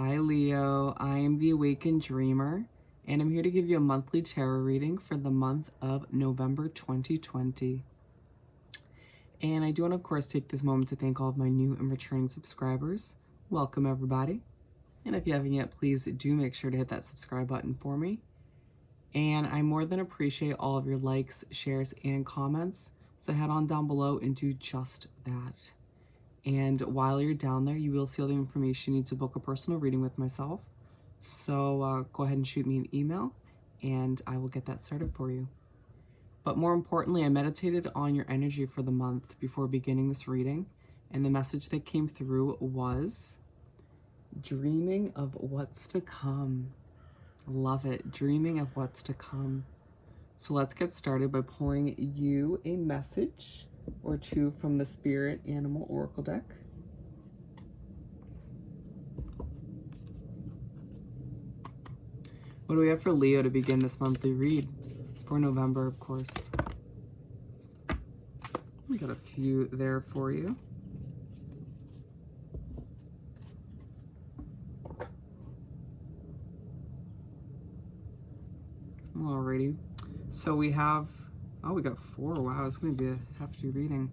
Hi Leo, I am the Awakened Dreamer, and I'm here to give you a monthly tarot reading for the month of November 2020. And I do want to, of course, take this moment to thank all of my new and returning subscribers. Welcome, everybody. And if you haven't yet, please do make sure to hit that subscribe button for me. And I more than appreciate all of your likes, shares, and comments. So head on down below and do just that. And while you're down there, you will see all the information you need to book a personal reading with myself. So go ahead and shoot me an email and I will get that started for you. But more importantly, I meditated on your energy for the month before beginning this reading. And the message that came through was dreaming of what's to come. Love it. Dreaming of what's to come. So let's get started by pulling you a message or two from the Spirit Animal Oracle deck. What do we have for Leo to begin this monthly read for November, of course? We got a few there for you. Alrighty. So we have, oh, we got 4. Wow, it's going to be a hefty reading.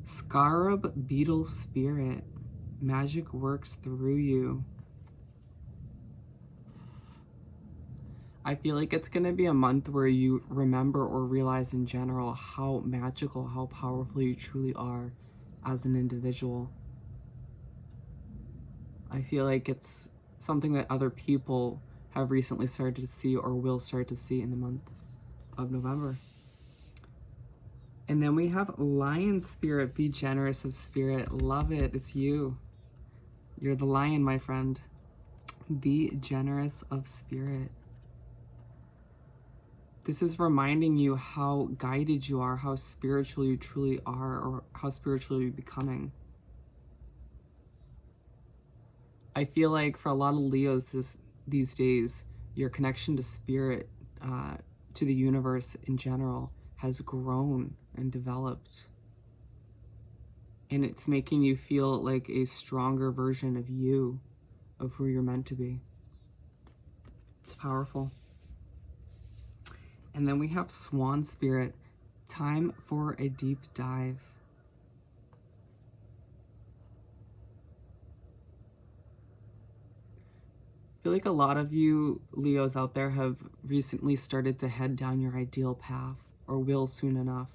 Scarab Beetle Spirit. Magic works through you. I feel like it's going to be a month where you remember or realize in general how magical, how powerful you truly are as an individual. I feel like it's something that other people have recently started to see or will start to see in the month of November. And then we have Lion Spirit, be generous of spirit. Love it. It's you. You're the lion, my friend. Be generous of spirit. This is reminding you how guided you are, how spiritual you truly are, or how spiritual you're becoming. I feel like for a lot of Leos these days, your connection to spirit, to the universe in general, has grown and developed. And it's making you feel like a stronger version of you, of who you're meant to be. It's powerful. And then we have Swan Spirit, time for a deep dive. I feel like a lot of you Leos out there have recently started to head down your ideal path, or will soon enough.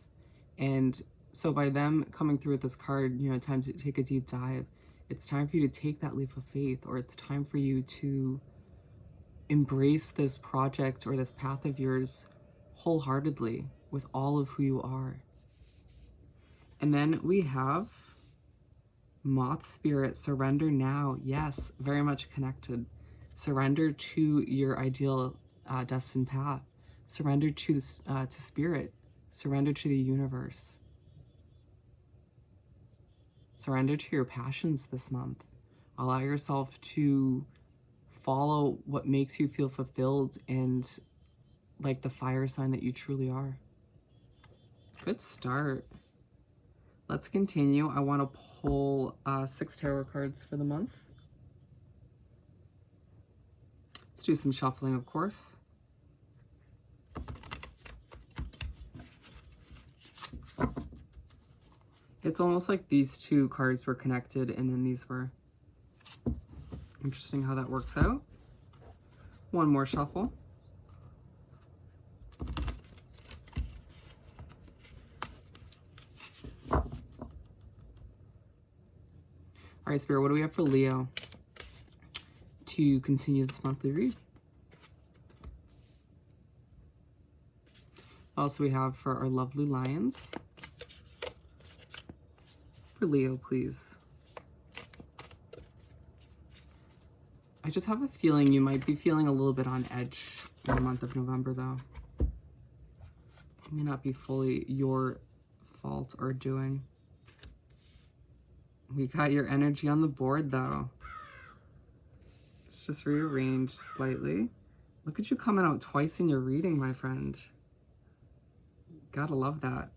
And so by them coming through with this card, you know, time to take a deep dive, it's time for you to take that leap of faith, or it's time for you to embrace this project or this path of yours wholeheartedly with all of who you are. And then we have Moth Spirit, surrender now. Yes, very much connected. Surrender to your ideal destined path. Surrender to spirit. Surrender to the universe. Surrender to your passions this month. Allow yourself to follow what makes you feel fulfilled and like the fire sign that you truly are. Good start. Let's continue. I want to pull 6 tarot cards for the month. Let's do some shuffling, of course. It's almost like these 2 cards were connected and then these were. Interesting how that works out. One more shuffle. All right, Spirit, what do we have for Leo to continue this monthly read? Also, we have for our lovely lions. For Leo, please. I just have a feeling you might be feeling a little bit on edge in the month of November, though. It may not be fully your fault or doing. We got your energy on the board, though. Let's just rearrange slightly. Look at you coming out twice in your reading, my friend. Gotta love that.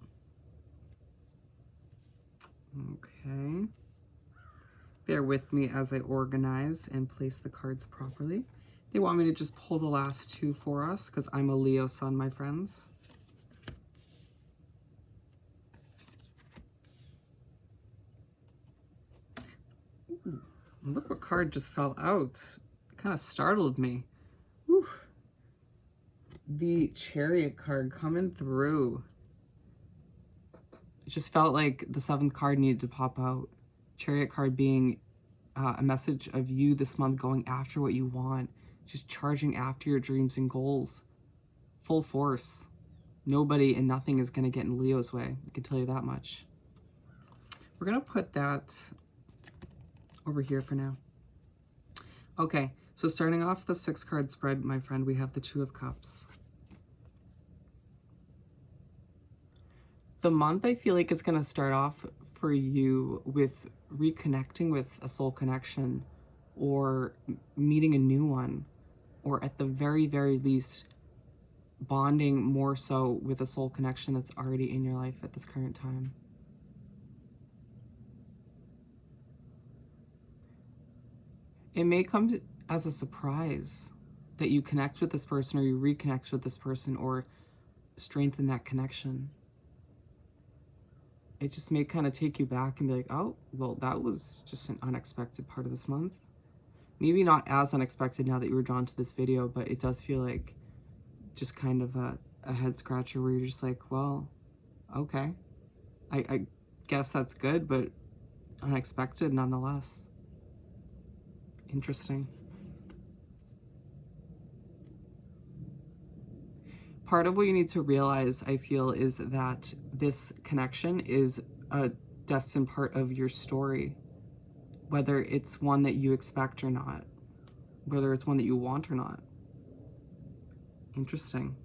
Okay. Bear with me as I organize and place the cards properly. They want me to just pull the last two for us because I'm a Leo sun, my friends. Ooh, look what card just fell out. It kind of startled me. Whew. The Chariot card coming through. It just felt like the 7th card needed to pop out. Chariot card being a message of you this month going after what you want, just charging after your dreams and goals, full force. Nobody and nothing is going to get in Leo's way. I can tell you that much. We're going to put that over here for now. Okay, so starting off the 6-card spread, my friend, we have the 2 of Cups. The month, I feel like it's going to start off for you with reconnecting with a soul connection or meeting a new one, or at the very, very least, bonding more so with a soul connection that's already in your life at this current time. It may come as a surprise that you connect with this person or you reconnect with this person or strengthen that connection. It just may kind of take you back and be like, oh, well, that was just an unexpected part of this month. Maybe not as unexpected now that you were drawn to this video, but it does feel like just kind of a head scratcher where you're just like, well, okay. I guess that's good, but unexpected nonetheless. Interesting. Part of what you need to realize, I feel, is that this connection is a destined part of your story, whether it's one that you expect or not, whether it's one that you want or not. Interesting.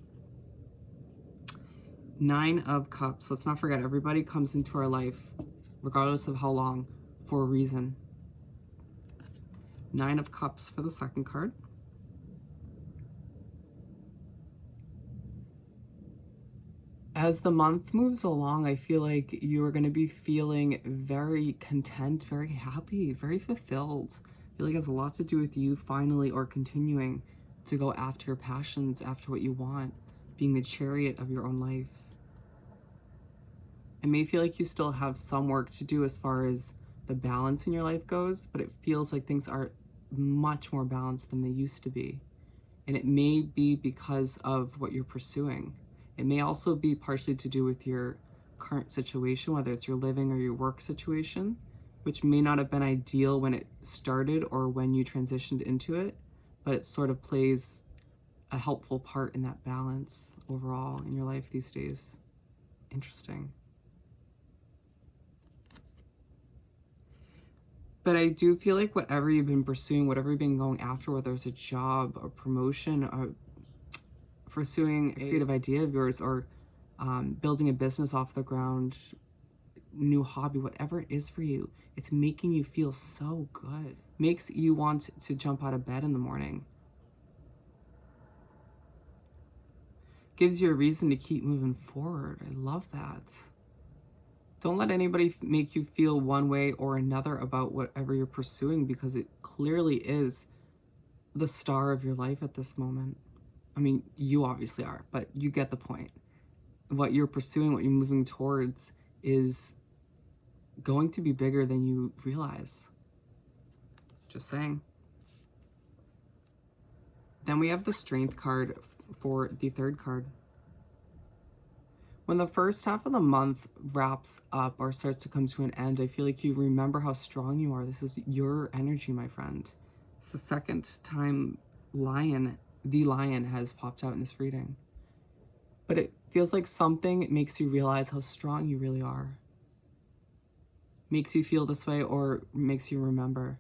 9 of Cups. Let's not forget, everybody comes into our life, regardless of how long, for a reason. 9 of Cups for the 2nd card. As the month moves along, I feel like you're going to be feeling very content, very happy, very fulfilled. I feel like it has a lot to do with you finally or continuing to go after your passions, after what you want, being the chariot of your own life. It may feel like you still have some work to do as far as the balance in your life goes, but it feels like things are much more balanced than they used to be. And it may be because of what you're pursuing. It may also be partially to do with your current situation, whether it's your living or your work situation, which may not have been ideal when it started or when you transitioned into it, but it sort of plays a helpful part in that balance overall in your life these days. Interesting. But I do feel like whatever you've been pursuing, whatever you've been going after, whether it's a job, a promotion, or pursuing a creative idea of yours, or building a business off the ground, new hobby, whatever it is for you, it's making you feel so good. Makes you want to jump out of bed in the morning. Gives you a reason to keep moving forward. I love that. Don't let anybody make you feel one way or another about whatever you're pursuing, because it clearly is the star of your life at this moment. I mean, you obviously are, but you get the point. What you're pursuing, what you're moving towards is going to be bigger than you realize. Just saying. Then we have the Strength card for the 3rd card. When the first half of the month wraps up or starts to come to an end, I feel like you remember how strong you are. This is your energy, my friend. It's the 2nd time the lion has popped out in this reading. But it feels like something makes you realize how strong you really are. Makes you feel this way or makes you remember.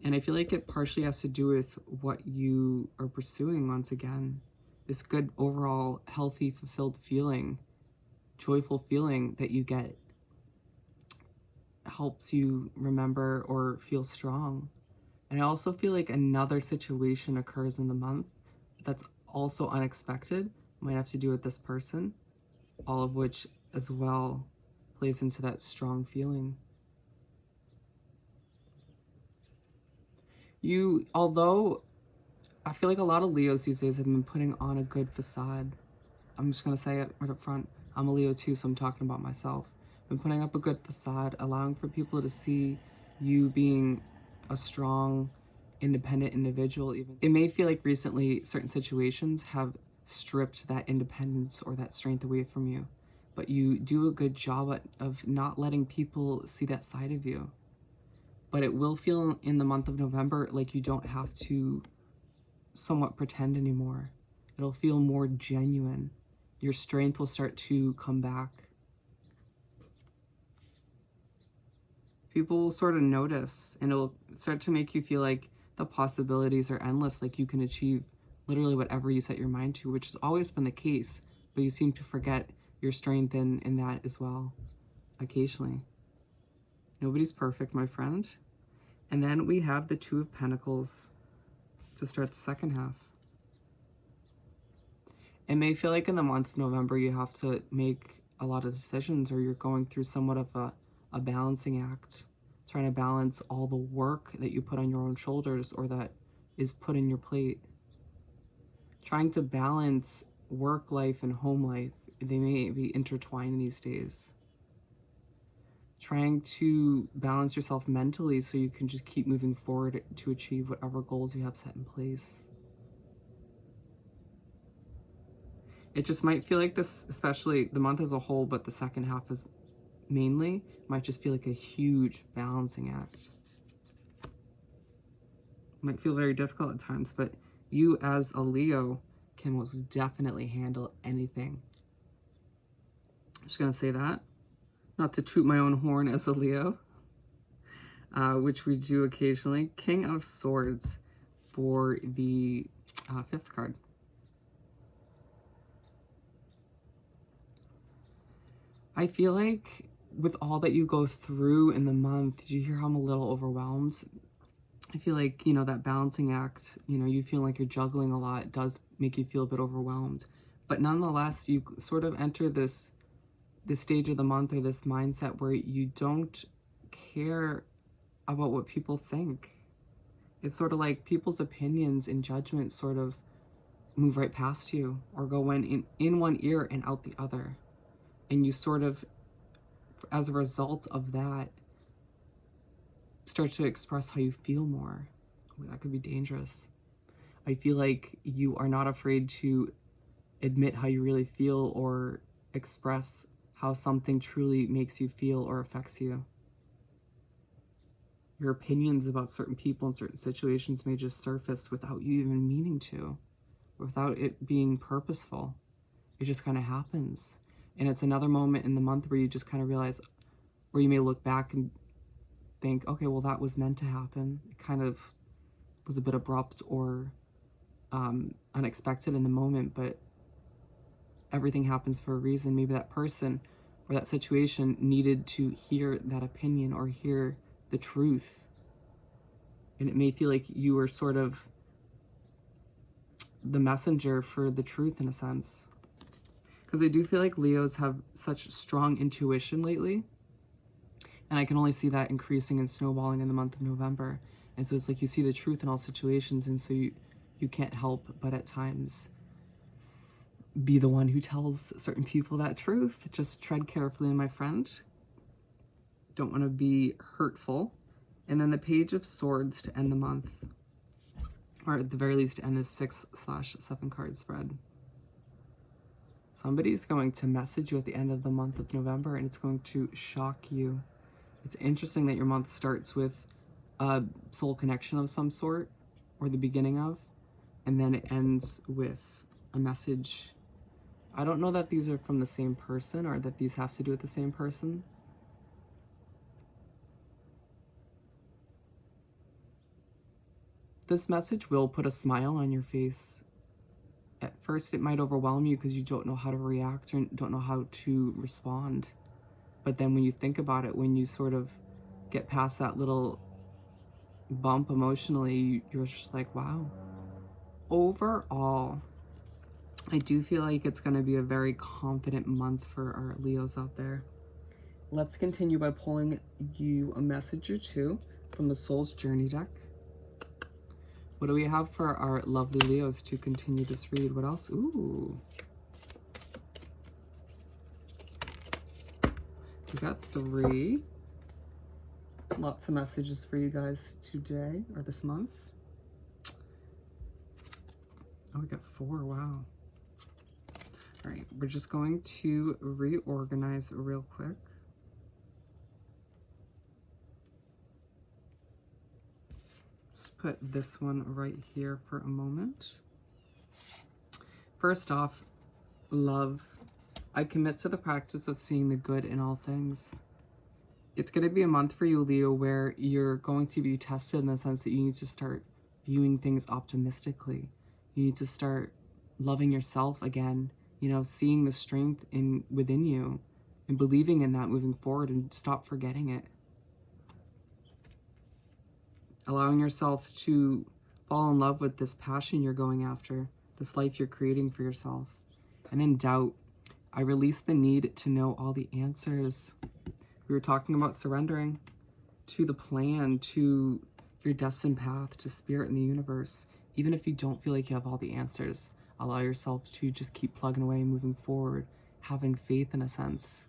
And I feel like it partially has to do with what you are pursuing once again. This good overall healthy, fulfilled feeling, joyful feeling that you get helps you remember or feel strong. And I also feel like another situation occurs in the month that's also unexpected. Might have to do with this person, all of which as well plays into that strong feeling. Although I feel like a lot of Leos these days have been putting on a good facade. I'm just going to say it right up front. I'm a Leo too, so I'm talking about myself. Been putting up a good facade, allowing for people to see you being a strong, independent individual. Even it may feel like recently certain situations have stripped that independence or that strength away from you, but you do a good job of not letting people see that side of you. But it will feel in the month of November like you don't have to somewhat pretend anymore. It'll feel more genuine. Your strength will start to come back. People will sort of notice, and it'll start to make you feel like the possibilities are endless, like you can achieve literally whatever you set your mind to, which has always been the case, but you seem to forget your strength in that as well, occasionally. Nobody's perfect, my friend. And then we have the Two of Pentacles to start the second half. It may feel like in the month of November you have to make a lot of decisions, or you're going through somewhat of a balancing act, trying to balance all the work that you put on your own shoulders or that is put in your plate. Trying to balance work life and home life. They may be intertwined these days. Trying to balance yourself mentally so you can just keep moving forward to achieve whatever goals you have set in place. It just might feel like this, especially the month as a whole, but the second half is mainly, might just feel like a huge balancing act. Might feel very difficult at times, but you as a Leo can most definitely handle anything. I'm just going to say that. Not to toot my own horn as a Leo, which we do occasionally. King of Swords for the fifth card. I feel like with all that you go through in the month, did you hear how I'm a little overwhelmed? I feel like, that balancing act, you feel like you're juggling a lot does make you feel a bit overwhelmed. But nonetheless, you sort of enter this stage of the month or this mindset where you don't care about what people think. It's sort of like people's opinions and judgments sort of move right past you or go in one ear and out the other. And you sort of, as a result of that, start to express how you feel more. That could be dangerous. I feel like you are not afraid to admit how you really feel or express how something truly makes you feel or affects you. Your opinions about certain people and certain situations may just surface without you even meaning to, without it being purposeful. It just kind of happens. And it's another moment in the month where you just kind of realize, where you may look back and think, okay, well, that was meant to happen. It kind of was a bit abrupt or unexpected in the moment, but everything happens for a reason. Maybe that person or that situation needed to hear that opinion or hear the truth. And it may feel like you were sort of the messenger for the truth in a sense. Because I do feel like Leos have such strong intuition lately. And I can only see that increasing and snowballing in the month of November. And so it's like you see the truth in all situations, and so you can't help but at times be the one who tells certain people that truth. Just tread carefully, my friend. Don't want to be hurtful. And then the Page of Swords to end the month. Or at the very least to end this 6/7 card spread. Somebody's going to message you at the end of the month of November, and it's going to shock you. It's interesting that your month starts with a soul connection of some sort, or the beginning of, and then it ends with a message. I don't know that these are from the same person or that these have to do with the same person. This message will put a smile on your face. At first, it might overwhelm you because you don't know how to react or don't know how to respond. But then when you think about it, when you sort of get past that little bump emotionally, you're just like, wow. Overall, I do feel like it's going to be a very confident month for our Leos out there. Let's continue by pulling you a message or two from the Soul's Journey deck. What do we have for our lovely Leos to continue this read? What else? Ooh. We got 3. Lots of messages for you guys today or this month. Oh, we got 4. Wow. All right, we're just going to reorganize real quick. Just put this one right here for a moment. First off, love. I commit to the practice of seeing the good in all things. It's going to be a month for you, Leo, where you're going to be tested in the sense that you need to start viewing things optimistically. You need to start loving yourself again, you know, seeing the strength within you and believing in that moving forward, and stop forgetting it. Allowing yourself to fall in love with this passion you're going after, this life you're creating for yourself. And in doubt, I release the need to know all the answers. We were talking about surrendering to the plan, to your destined path, to spirit in the universe. Even if you don't feel like you have all the answers, allow yourself to just keep plugging away, moving forward, having faith in a sense,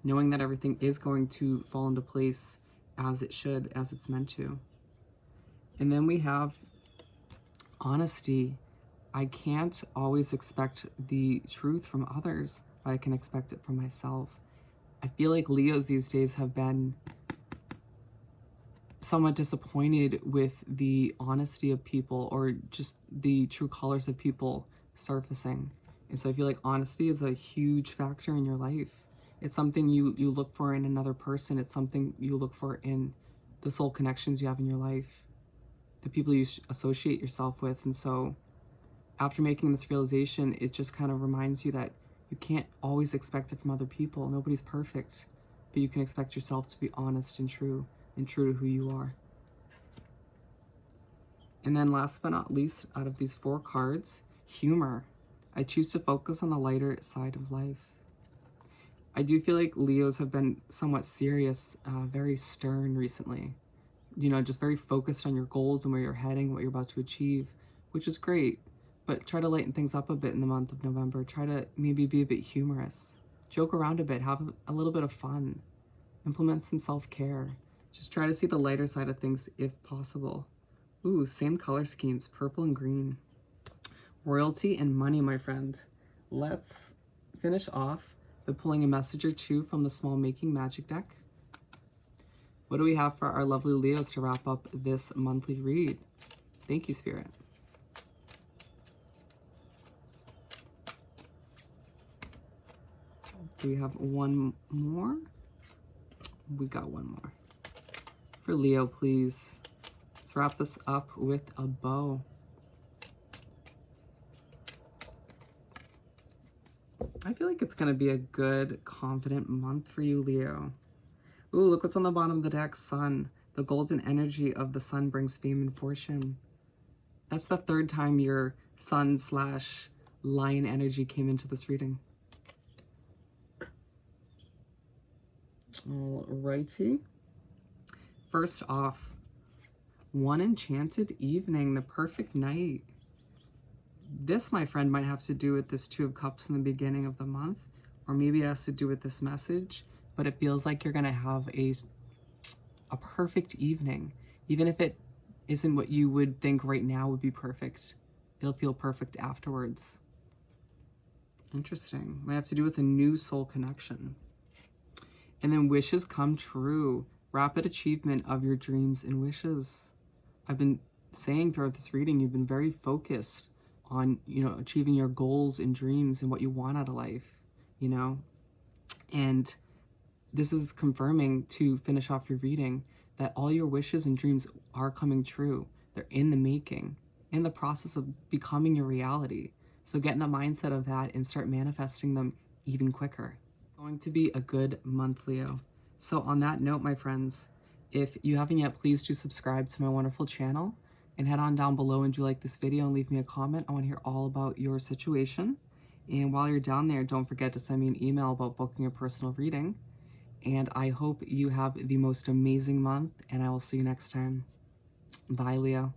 knowing that everything is going to fall into place as it should, as it's meant to. And then we have honesty. I can't always expect the truth from others, but I can expect it from myself. I feel like Leos these days have been somewhat disappointed with the honesty of people, or just the true colors of people surfacing. And so I feel like honesty is a huge factor in your life. It's something you look for in another person. It's something you look for in the soul connections you have in your life, the people you associate yourself with. And so after making this realization, it just kind of reminds you that you can't always expect it from other people. Nobody's perfect, but you can expect yourself to be honest and true to who you are. And then last but not least, out of these 4 cards, humor. I choose to focus on the lighter side of life. I do feel like Leos have been somewhat serious, very stern recently. You know, just very focused on your goals and where you're heading, what you're about to achieve, which is great. But try to lighten things up a bit in the month of November. Try to maybe be a bit humorous. Joke around a bit, have a little bit of fun. Implement some self-care. Just try to see the lighter side of things if possible. Ooh, same color schemes, purple and green. Royalty and money, my friend. Let's finish off by pulling a message or 2 from the Small Making Magic deck. What do we have for our lovely Leos to wrap up this monthly read? Thank you, Spirit. Do we have one more? We got one more. For Leo, please. Let's wrap this up with a bow. I feel like it's going to be a good, confident month for you, Leo. Ooh, look what's on the bottom of the deck, Sun. The golden energy of the sun brings fame and fortune. That's the 3rd time your sun/lion energy came into this reading. Alrighty. First off, one enchanted evening, the perfect night. This, my friend, might have to do with this 2 of Cups in the beginning of the month, or maybe it has to do with this message, but it feels like you're going to have a perfect evening. Even if it isn't what you would think right now would be perfect, it'll feel perfect afterwards. Interesting. Might have to do with a new soul connection. And then wishes come true. Rapid achievement of your dreams and wishes. I've been saying throughout this reading, you've been very focused on, you know, achieving your goals and dreams and what you want out of life, you know. And this is confirming, to finish off your reading, that all your wishes and dreams are coming true. They're in the making, in the process of becoming your reality. So get in the mindset of that and start manifesting them even quicker. Going to be a good month, Leo. So on that note, my friends, if you haven't yet, please do subscribe to my wonderful channel and head on down below and do like this video and leave me a comment. I want to hear all about your situation. And while you're down there, don't forget to send me an email about booking a personal reading. And I hope you have the most amazing month, and I will see you next time. Bye, Leo.